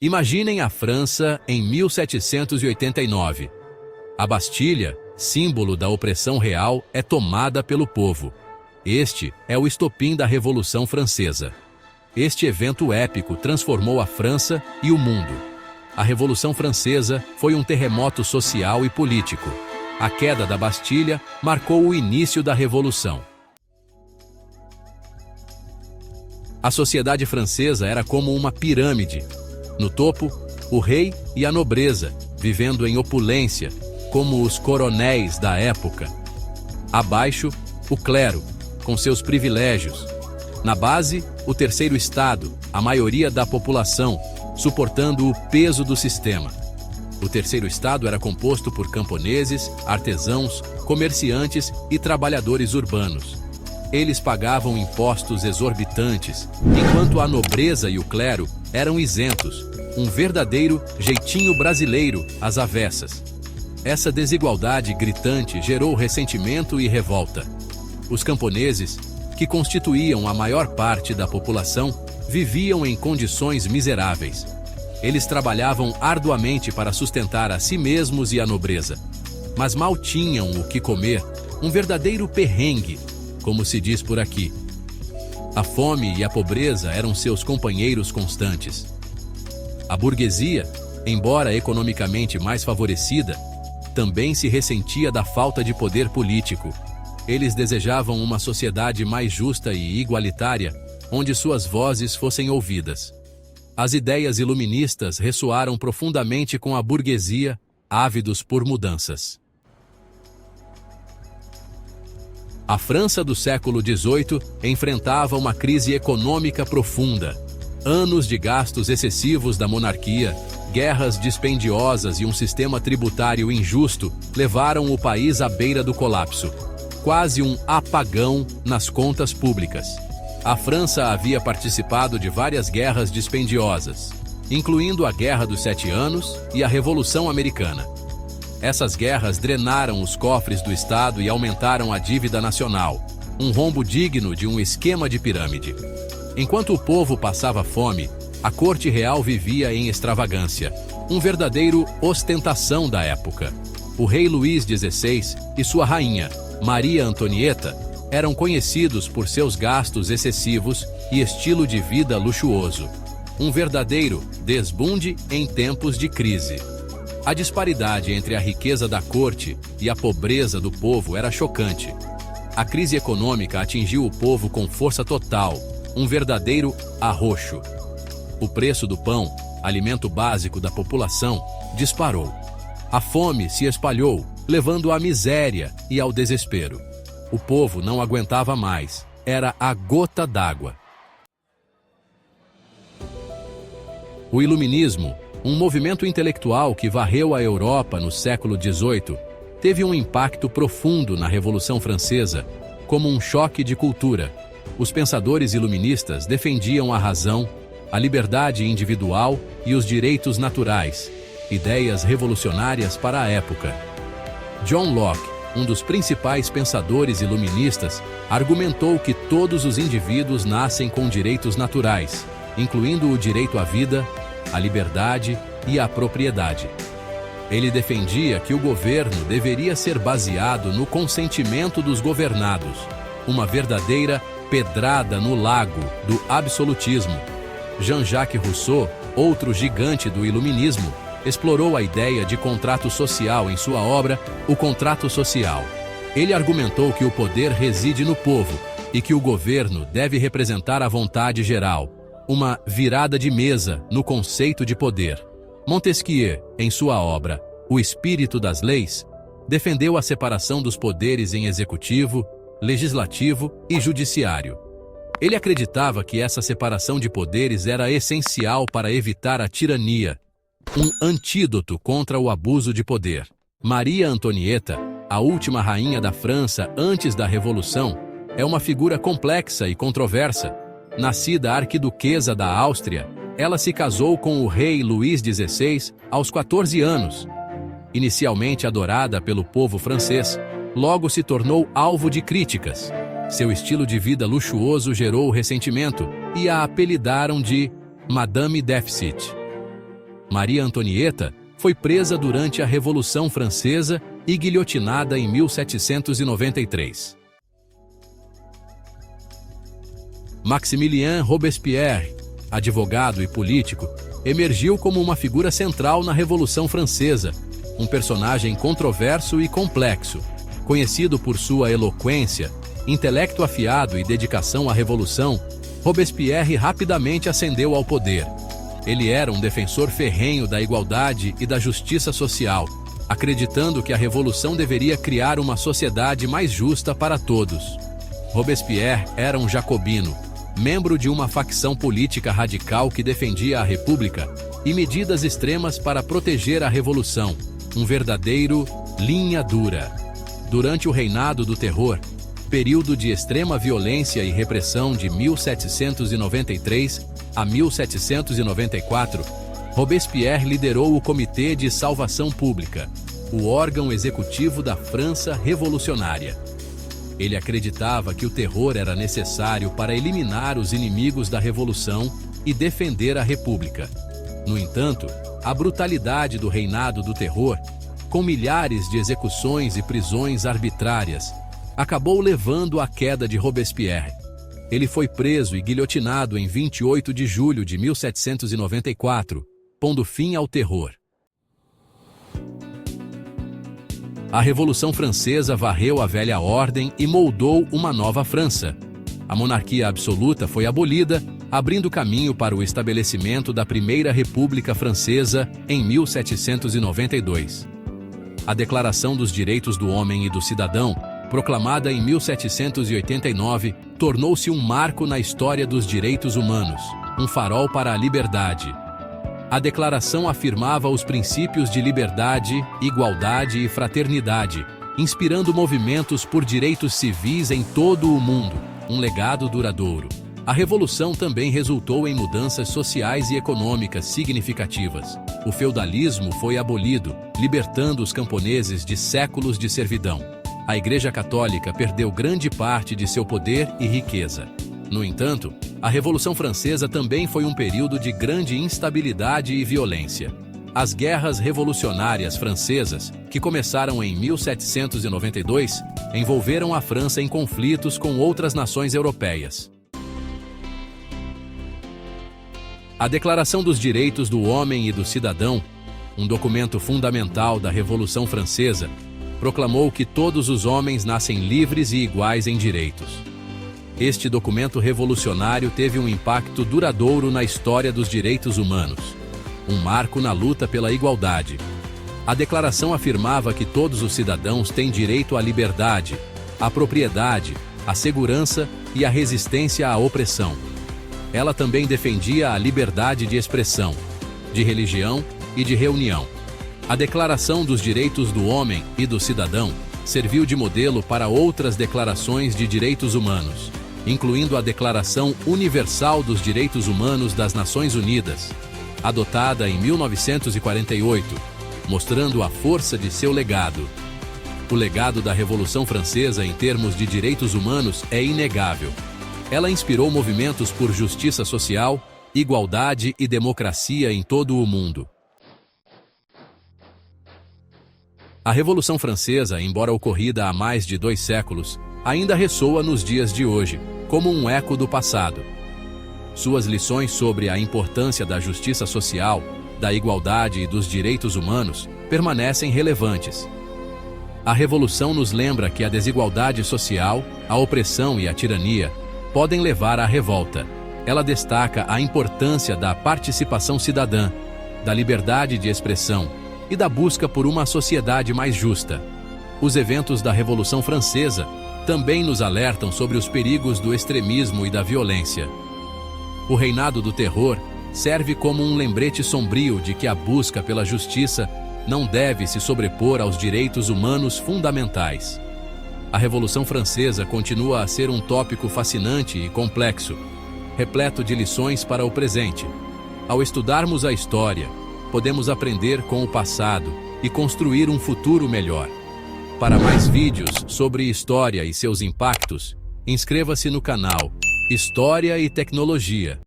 Imaginem a França em 1789. A Bastilha, símbolo da opressão real, é tomada pelo povo. Este é o estopim da Revolução Francesa. Este evento épico transformou a França e o mundo. A Revolução Francesa foi um terremoto social e político. A queda da Bastilha marcou o início da Revolução. A sociedade francesa era como uma pirâmide. No topo, o rei e a nobreza, vivendo em opulência, como os coronéis da época. Abaixo, o clero, com seus privilégios. Na base, o terceiro estado, a maioria da população, suportando o peso do sistema. O terceiro estado era composto por camponeses, artesãos, comerciantes e trabalhadores urbanos. Eles pagavam impostos exorbitantes, enquanto a nobreza e o clero eram isentos, um verdadeiro jeitinho brasileiro às avessas. Essa desigualdade gritante gerou ressentimento e revolta. Os camponeses, que constituíam a maior parte da população, viviam em condições miseráveis. Eles trabalhavam arduamente para sustentar a si mesmos e a nobreza, mas mal tinham o que comer, um verdadeiro perrengue, como se diz por aqui. A fome e a pobreza eram seus companheiros constantes. A burguesia, embora economicamente mais favorecida, também se ressentia da falta de poder político. Eles desejavam uma sociedade mais justa e igualitária, onde suas vozes fossem ouvidas. As ideias iluministas ressoaram profundamente com a burguesia, ávidos por mudanças. A França do século XVIII enfrentava uma crise econômica profunda. Anos de gastos excessivos da monarquia, guerras dispendiosas e um sistema tributário injusto levaram o país à beira do colapso. Quase um apagão nas contas públicas. A França havia participado de várias guerras dispendiosas, incluindo a Guerra dos 7 Anos e a Revolução Americana. Essas guerras drenaram os cofres do Estado e aumentaram a dívida nacional, um rombo digno de um esquema de pirâmide. Enquanto o povo passava fome, a corte real vivia em extravagância, um verdadeiro ostentação da época. O rei Luís XVI e sua rainha, Maria Antonieta, eram conhecidos por seus gastos excessivos e estilo de vida luxuoso. Um verdadeiro desbunde em tempos de crise. A disparidade entre a riqueza da corte e a pobreza do povo era chocante. A crise econômica atingiu o povo com força total, um verdadeiro arroxo. O preço do pão, alimento básico da população, disparou. A fome se espalhou, levando à miséria e ao desespero. O povo não aguentava mais. Era a gota d'água. O Iluminismo, um movimento intelectual que varreu a Europa no século XVIII, teve um impacto profundo na Revolução Francesa, como um choque de cultura. Os pensadores iluministas defendiam a razão, a liberdade individual e os direitos naturais, ideias revolucionárias para a época. John Locke, um dos principais pensadores iluministas, argumentou que todos os indivíduos nascem com direitos naturais, incluindo o direito à vida, à liberdade e à propriedade. Ele defendia que o governo deveria ser baseado no consentimento dos governados, uma verdadeira pedrada no lago do absolutismo. Jean-Jacques Rousseau, outro gigante do iluminismo, explorou a ideia de contrato social em sua obra O Contrato Social. Ele argumentou que o poder reside no povo e que o governo deve representar a vontade geral, uma virada de mesa no conceito de poder. Montesquieu, em sua obra O Espírito das Leis, defendeu a separação dos poderes em executivo, legislativo e judiciário. Ele acreditava que essa separação de poderes era essencial para evitar a tirania, um antídoto contra o abuso de poder. Maria Antonieta, a última rainha da França antes da Revolução, é uma figura complexa e controversa. Nascida arquiduquesa da Áustria, ela se casou com o rei Luís XVI aos 14 anos. Inicialmente adorada pelo povo francês, logo se tornou alvo de críticas. Seu estilo de vida luxuoso gerou ressentimento e a apelidaram de Madame Déficit. Maria Antonieta, foi presa durante a Revolução Francesa e guilhotinada em 1793. Maximilien Robespierre, advogado e político, emergiu como uma figura central na Revolução Francesa, um personagem controverso e complexo, conhecido por sua eloquência, intelecto afiado e dedicação à revolução. Robespierre rapidamente ascendeu ao poder. Ele era um defensor ferrenho da igualdade e da justiça social, acreditando que a revolução deveria criar uma sociedade mais justa para todos. Robespierre era um jacobino, membro de uma facção política radical que defendia a República e medidas extremas para proteger a revolução, um verdadeiro linha dura. Durante o reinado do terror, período de extrema violência e repressão de 1793 a 1794, Robespierre liderou o Comitê de Salvação Pública, o órgão executivo da França revolucionária. Ele acreditava que o terror era necessário para eliminar os inimigos da revolução e defender a República. No entanto, a brutalidade do reinado do terror, com milhares de execuções e prisões arbitrárias, acabou levando à queda de Robespierre. Ele foi preso e guilhotinado em 28 de julho de 1794, pondo fim ao terror. A Revolução Francesa varreu a velha ordem e moldou uma nova França. A monarquia absoluta foi abolida, abrindo caminho para o estabelecimento da Primeira República Francesa em 1792. A Declaração dos Direitos do Homem e do Cidadão, proclamada em 1789, tornou-se um marco na história dos direitos humanos, um farol para a liberdade. A declaração afirmava os princípios de liberdade, igualdade e fraternidade, inspirando movimentos por direitos civis em todo o mundo, um legado duradouro. A Revolução também resultou em mudanças sociais e econômicas significativas. O feudalismo foi abolido, libertando os camponeses de séculos de servidão. A Igreja Católica perdeu grande parte de seu poder e riqueza. No entanto, a Revolução Francesa também foi um período de grande instabilidade e violência. As guerras revolucionárias francesas, que começaram em 1792, envolveram a França em conflitos com outras nações europeias. A Declaração dos Direitos do Homem e do Cidadão, um documento fundamental da Revolução Francesa, proclamou que todos os homens nascem livres e iguais em direitos. Este documento revolucionário teve um impacto duradouro na história dos direitos humanos, um marco na luta pela igualdade. A declaração afirmava que todos os cidadãos têm direito à liberdade, à propriedade, à segurança e à resistência à opressão. Ela também defendia a liberdade de expressão, de religião e de reunião. A Declaração dos Direitos do Homem e do Cidadão serviu de modelo para outras declarações de direitos humanos, incluindo a Declaração Universal dos Direitos Humanos das Nações Unidas, adotada em 1948, mostrando a força de seu legado. O legado da Revolução Francesa em termos de direitos humanos é inegável. Ela inspirou movimentos por justiça social, igualdade e democracia em todo o mundo. A Revolução Francesa, embora ocorrida há mais de 2 séculos, ainda ressoa nos dias de hoje, como um eco do passado. Suas lições sobre a importância da justiça social, da igualdade e dos direitos humanos permanecem relevantes. A Revolução nos lembra que a desigualdade social, a opressão e a tirania podem levar à revolta. Ela destaca a importância da participação cidadã, da liberdade de expressão e da busca por uma sociedade mais justa. Os eventos da Revolução Francesa também nos alertam sobre os perigos do extremismo e da violência. O reinado do terror serve como um lembrete sombrio de que a busca pela justiça não deve se sobrepor aos direitos humanos fundamentais. A Revolução Francesa continua a ser um tópico fascinante e complexo, repleto de lições para o presente. Ao estudarmos a história, podemos aprender com o passado e construir um futuro melhor. Para mais vídeos sobre história e seus impactos, inscreva-se no canal História e Tecnologia.